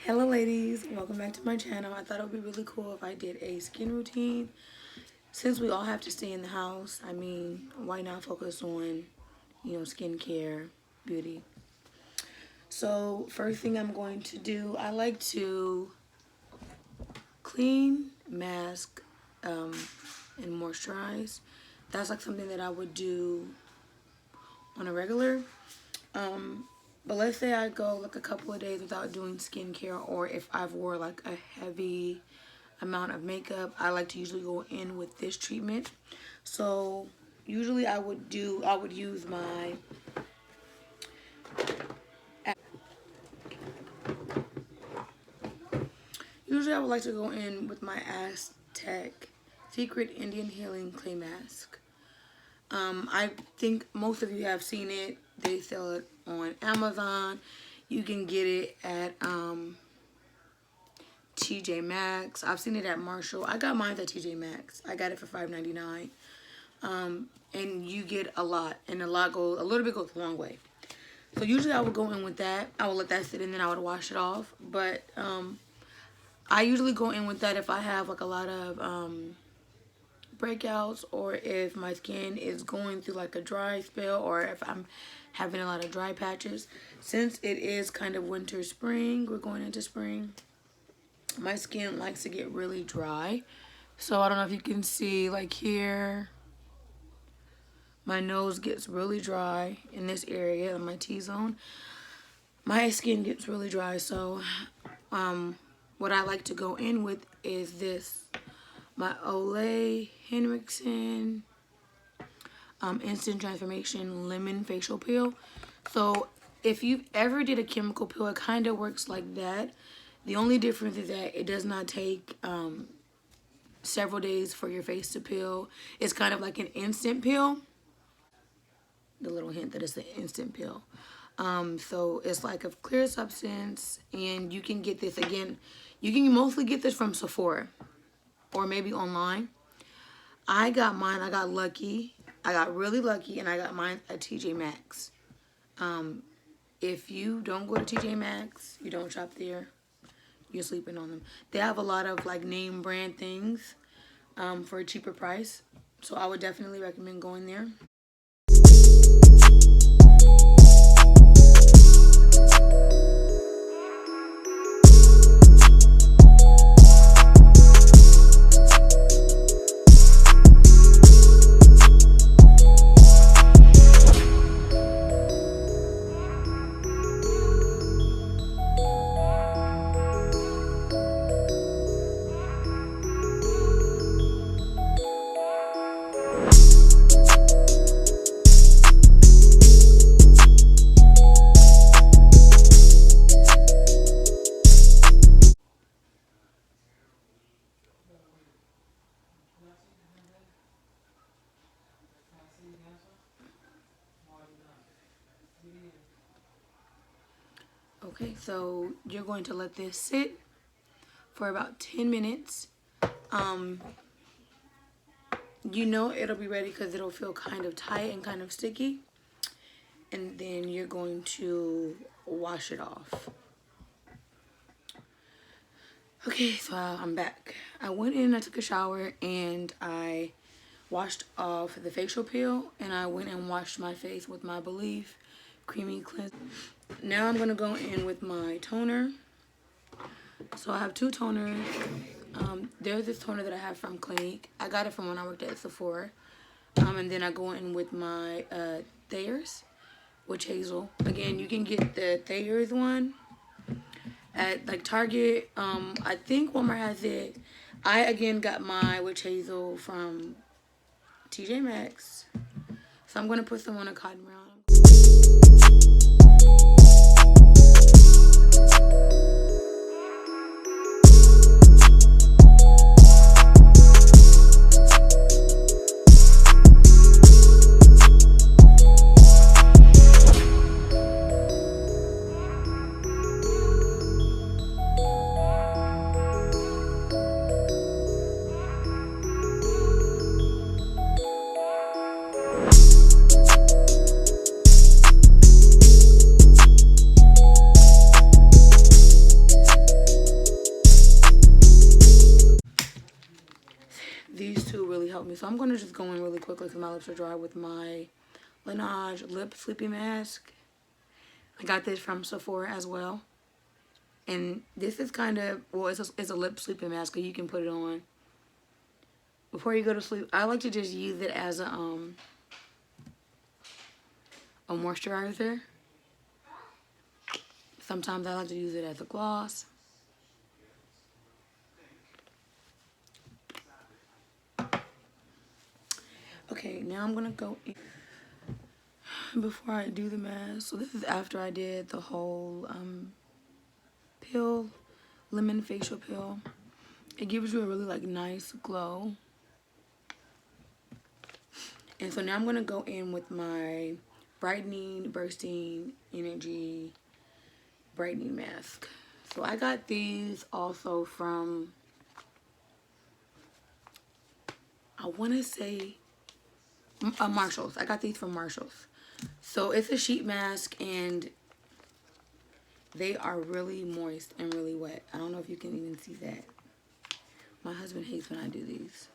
Hello ladies, welcome back to my channel. I thought it would be really cool if I did a skin routine. Since we all have to stay in the house, why not focus on, skincare, beauty. So first thing I'm going to do, I like to clean, mask, and moisturize. That's like something that I would do on a regular. But let's say I go like a couple of days without doing skincare, or if I've wore like a heavy amount of makeup, I like to usually go in with this treatment. So usually I would use my usually I would like to go in with my Aztec Secret Indian Healing Clay Mask. I think most of you have seen it. They sell it on Amazon. You can get it at TJ Maxx. I've seen it at Marshall. I got mine at TJ Maxx. I got it for $5.99. And you get a lot, and a little bit goes a long way. So usually I would go in with that. I would let that sit, and then I would wash it off. But I usually go in with that if I have like a lot of breakouts, or if my skin is going through like a dry spell, or if I'm having a lot of dry patches. Since it is kind of winter, spring, we're going into spring, my skin likes to get really dry. So I don't know if you can see, like here, my nose gets really dry in this area, in my T-zone. My skin gets really dry, so what I like to go in with is this, my Ole Henriksen Instant Transformation Lemon Facial Peel. So if you ever did a chemical peel, it kind of works like that. The only difference is that it does not take several days for your face to peel. It's kind of like an instant peel. The little hint that it's an instant peel. So it's like a clear substance, and you can get this, again, you can mostly get this from Sephora or maybe online. I got mine, I got lucky. I got really lucky, and I got mine at TJ Maxx. If you don't go to TJ Maxx, you don't shop there, you're sleeping on them. They have a lot of like name brand things for a cheaper price. So I would definitely recommend going there. Okay, so you're going to let this sit for about 10 minutes. You know it'll be ready because it'll feel kind of tight and kind of sticky. And then you're going to wash it off. Okay, so I'm back. I went in, I took a shower, and I washed off the facial peel, and I went and washed my face with my Believe Creamy Cleanser. Now I'm going to go in with my toner. So I have two toners. There's this toner that I have from Clinique. I got it from when I worked at Sephora. And then I go in with my Thayers Witch Hazel. Again, you can get the Thayers one at like Target. I think Walmart has it. I again got my Witch Hazel from TJ Maxx. So I'm going to put some on a cotton round. me. So I'm going to just go in really quickly because my lips are dry with my Laneige Lip Sleeping Mask. I got this from Sephora as well. And this is kind of, well, it's a lip sleeping mask, so you can put it on before you go to sleep. I like to just use it as a moisturizer. Sometimes I like to use it as a gloss. Okay, now I'm gonna go in before I do the mask. So this is after I did the whole lemon facial peel. It gives you a really like nice glow. And so now I'm gonna go in with my brightening bursting energy brightening mask. So I got these also from, I want to say Marshalls. I got these from Marshalls. So it's a sheet mask and they are really moist and really wet. I don't know if you can even see that. My husband hates when I do these.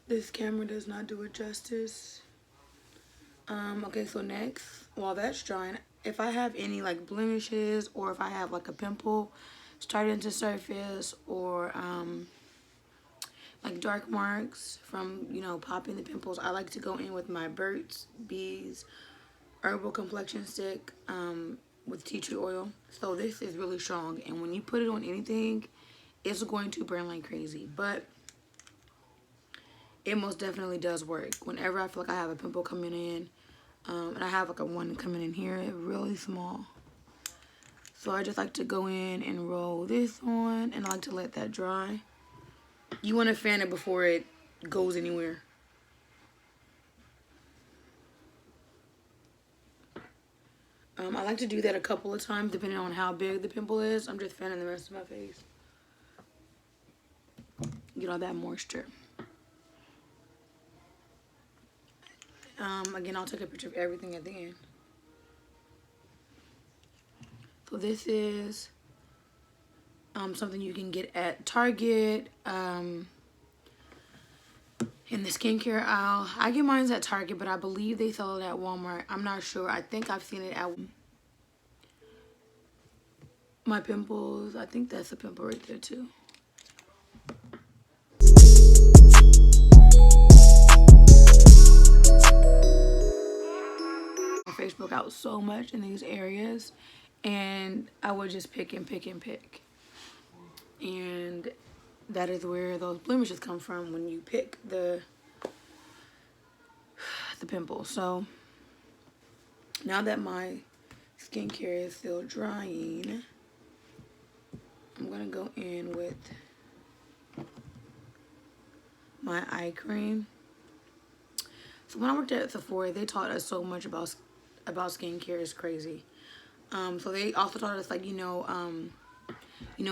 This camera does not do it justice. Okay, so next, while that's drying, if I have any like blemishes or if I have like a pimple starting to surface or like dark marks from, you know, popping the pimples, I like to go in with my Burt's Bees Herbal Complexion Stick with tea tree oil. So this is really strong, and when you put it on anything, it's going to burn like crazy. But it most definitely does work. Whenever I feel like I have a pimple coming in, and I have like a one coming in here, really small. So I just like to go in and roll this on, and I like to let that dry. You want to fan it before it goes anywhere. I like to do that a couple of times depending on how big the pimple is. I'm just fanning the rest of my face. Get all that moisture. Again, I'll take a picture of everything at the end. So this is something you can get at Target, in the skincare aisle. I get mine at Target, but I believe they sell it at Walmart. I'm not sure. I think I've seen it at my pimples. I think that's a pimple right there too. My face broke out so much in these areas, and I would just pick and pick and pick. And that is where those blemishes come from, when you pick the pimple. So now that my skincare is still drying, I'm gonna go in with my eye cream. So when I worked at Sephora, they taught us so much about skincare. It's crazy. So they also taught us, like, you know,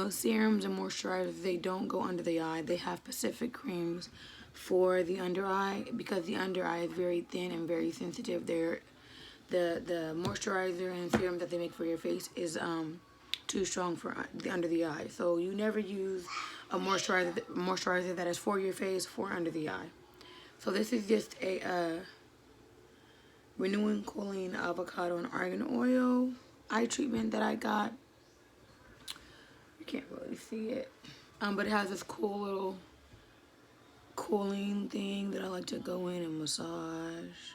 serums and moisturizers, they don't go under the eye. They have specific creams for the under eye, because the under eye is very thin and very sensitive. The moisturizer and serum that they make for your face is too strong for the under the eye. So you never use a moisturizer that is for your face for under the eye. So this is just a Renewing Cooling Avocado and Argan Oil eye treatment that I got. You can't really see it. But it has this cool little cooling thing that I like to go in and massage.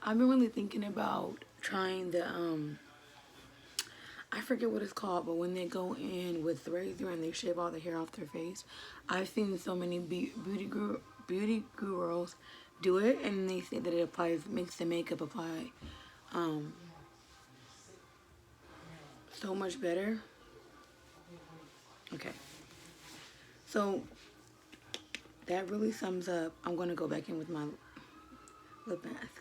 I've been really thinking about trying the I forget what it's called, but when they go in with razor and they shave all the hair off their face, I've seen so many beauty gurus do it, and they say that it makes the makeup apply so much better. Okay, so that really sums up. I'm gonna go back in with my lip mask.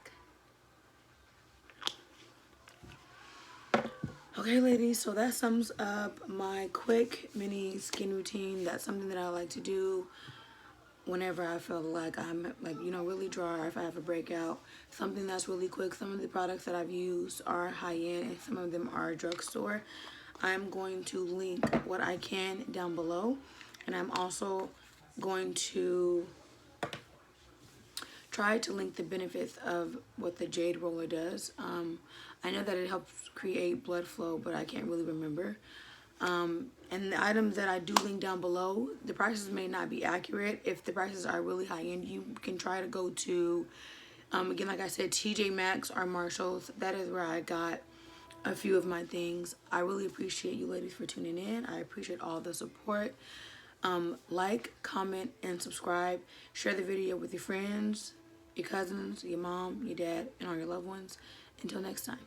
Okay, ladies, so that sums up my quick mini skin routine. That's something that I like to do whenever I feel like I'm really dry, or if I have a breakout. Something that's really quick. Some of the products that I've used are high-end and some of them are drugstore. I'm going to link what I can down below, and I'm also going to try to link the benefits of what the Jade Roller does. I know that it helps create blood flow, but I can't really remember. And the items that I do link down below, the prices may not be accurate. If the prices are really high end, you can try to go to, again, like I said, TJ Maxx or Marshalls. That is where I got a few of my things. I really appreciate you ladies for tuning in. I appreciate all the support. Like, comment, and subscribe. Share the video with your friends, your cousins, your mom, your dad, and all your loved ones. Until next time.